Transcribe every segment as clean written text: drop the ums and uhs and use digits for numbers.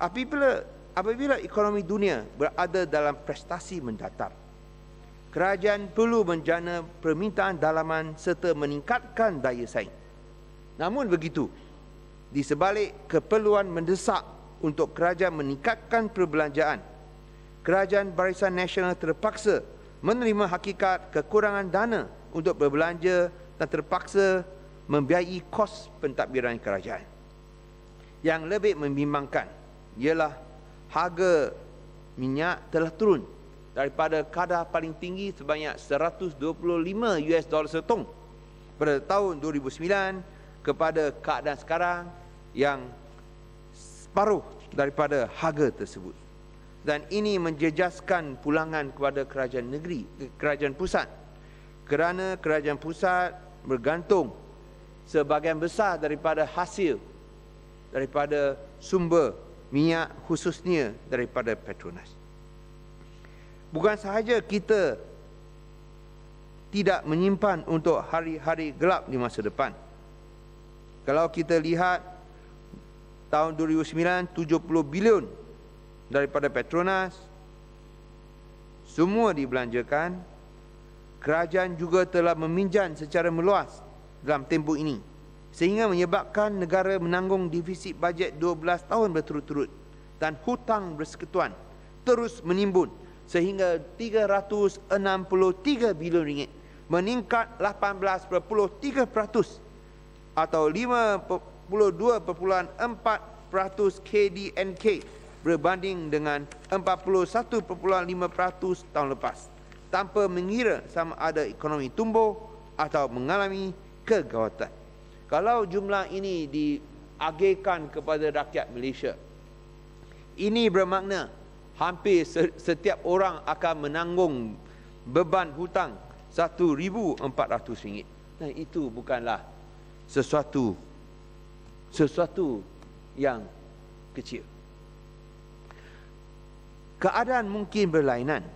Apabila ekonomi dunia berada dalam prestasi mendatar, kerajaan perlu menjana permintaan dalaman serta meningkatkan daya saing. Namun begitu, di sebalik keperluan mendesak untuk kerajaan meningkatkan perbelanjaan, Kerajaan Barisan Nasional terpaksa menerima hakikat kekurangan dana untuk berbelanja dan terpaksa membiayai kos pentadbiran kerajaan. Yang lebih membimbangkan ialah harga minyak telah turun daripada kadar paling tinggi sebanyak 125 US dollar setong pada tahun 2009 kepada keadaan sekarang yang separuh daripada harga tersebut. Dan ini menjejaskan pulangan kepada kerajaan negeri, kerajaan pusat, kerana kerajaan pusat bergantung sebahagian besar daripada hasil daripada sumber minyak, khususnya daripada Petronas. Bukan sahaja kita tidak menyimpan untuk hari-hari gelap di masa depan. Kalau kita lihat tahun 2009, 70 bilion daripada Petronas semua dibelanjakan. Kerajaan juga telah meminjam secara meluas dalam tempoh ini, sehingga menyebabkan negara menanggung defisit bajet 12 tahun berturut-turut dan hutang bersekutuan terus menimbun sehingga 363 bilion ringgit, meningkat 18.3% atau 52.4% KDNK berbanding dengan 41.5% tahun lepas, tanpa mengira sama ada ekonomi tumbuh atau mengalami kegawatan. Kalau jumlah ini diagihkan kepada rakyat Malaysia, ini bermakna hampir setiap orang akan menanggung beban hutang RM1,400. Dan itu bukanlah sesuatu yang kecil. Keadaan mungkin berlainan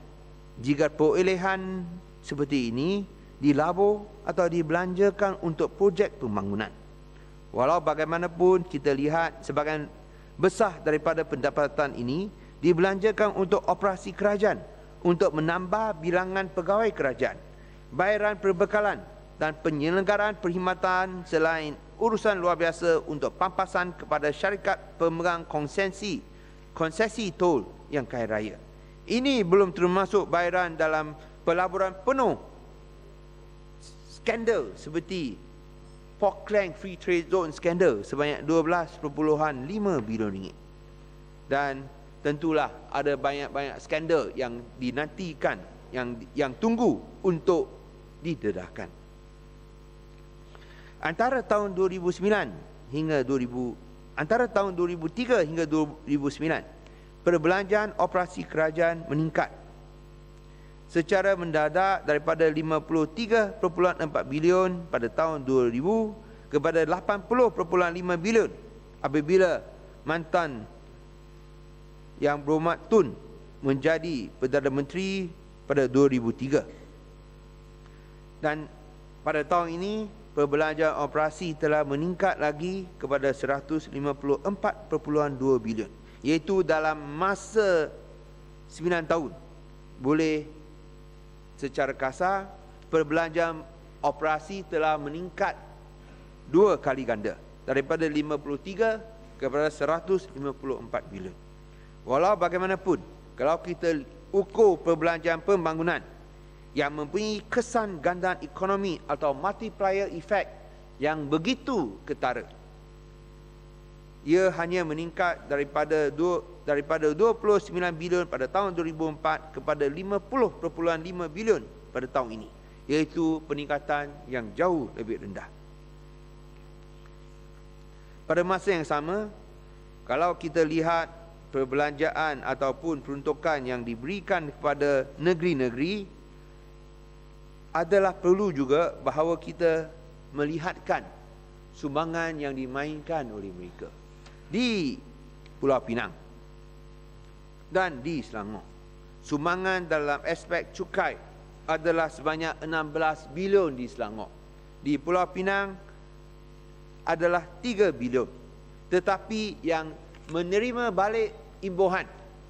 jika perolehan seperti ini dilabur atau dibelanjakan untuk projek pembangunan. Walau bagaimanapun, kita lihat sebahagian besar daripada pendapatan ini dibelanjakan untuk operasi kerajaan, untuk menambah bilangan pegawai kerajaan, bayaran perbekalan dan penyelenggaraan perkhidmatan selain urusan luar biasa untuk pampasan kepada syarikat pemegang konsesi tol yang kaya raya. Ini belum termasuk bayaran dalam pelaburan penuh skandal seperti Falkland Free Trade Zone skandal sebanyak 12.5 bilion ringgit. Dan tentulah ada banyak-banyak skandal yang dinantikan, yang tunggu untuk didedahkan. Antara tahun 2003 hingga 2009, perbelanjaan operasi kerajaan meningkat secara mendadak daripada 53.4 bilion pada tahun 2000 kepada 80.5 bilion apabila mantan Yang Berhormat Tun menjadi Perdana Menteri pada 2003. Dan pada tahun ini perbelanjaan operasi telah meningkat lagi kepada 154.2 bilion, iaitu dalam masa 9 tahun. Boleh secara kasar, perbelanjaan operasi telah meningkat 2 kali ganda, daripada 53 kepada 154 bilion. Walau bagaimanapun, kalau kita ukur perbelanjaan pembangunan yang mempunyai kesan gandaan ekonomi atau multiplier effect yang begitu ketara, ia hanya meningkat daripada 29 bilion pada tahun 2004 kepada 50.5 bilion pada tahun ini, iaitu peningkatan yang jauh lebih rendah. Pada masa yang sama, kalau kita lihat perbelanjaan ataupun peruntukan yang diberikan kepada negeri-negeri, adalah perlu juga bahawa kita melihatkan sumbangan yang dimainkan oleh mereka di Pulau Pinang dan di Selangor. Sumbangan dalam aspek cukai adalah sebanyak 16 bilion di Selangor. Di Pulau Pinang adalah 3 bilion. Tetapi yang menerima balik imbuhan.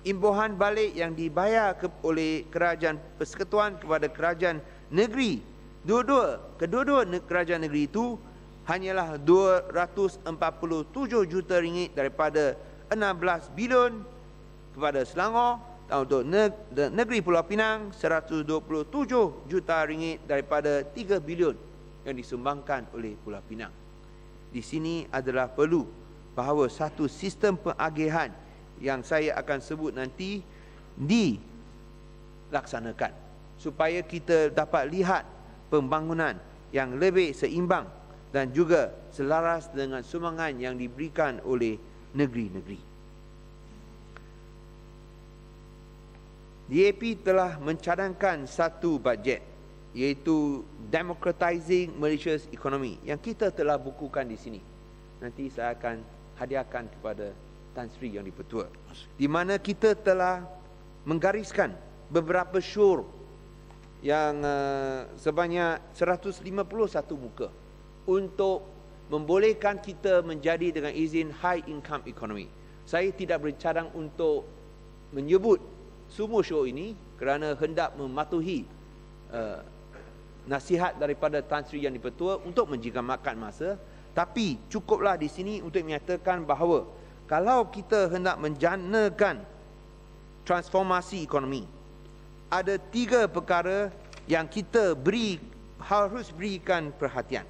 Imbuhan balik yang dibayar oleh kerajaan persekutuan kepada kerajaan negeri. Kedua-dua kerajaan negeri itu hanyalah 247 juta ringgit daripada 16 bilion kepada Selangor, dan untuk negeri Pulau Pinang 127 juta ringgit daripada 3 bilion yang disumbangkan oleh Pulau Pinang. Di sini adalah perlu bahawa satu sistem pengagihan yang saya akan sebut nanti dilaksanakan supaya kita dapat lihat pembangunan yang lebih seimbang dan juga selaras dengan sumbangan yang diberikan oleh negeri-negeri. DAP telah mencadangkan satu bajet, iaitu Democratizing Malaysia's Economy, yang kita telah bukukan di sini. Nanti saya akan hadiahkan kepada Tan Sri Yang di-Pertua, di mana kita telah menggariskan beberapa syur yang sebanyak 151 muka untuk membolehkan kita menjadi dengan izin high income economy. Saya tidak bercadang untuk menyebut semua syur ini kerana hendak mematuhi nasihat daripada Tan Sri Yang di-Pertua untuk menjigamakan masa, tapi cukuplah di sini untuk menyatakan bahawa kalau kita hendak menjanakan transformasi ekonomi, ada 3 perkara yang kita harus berikan perhatian.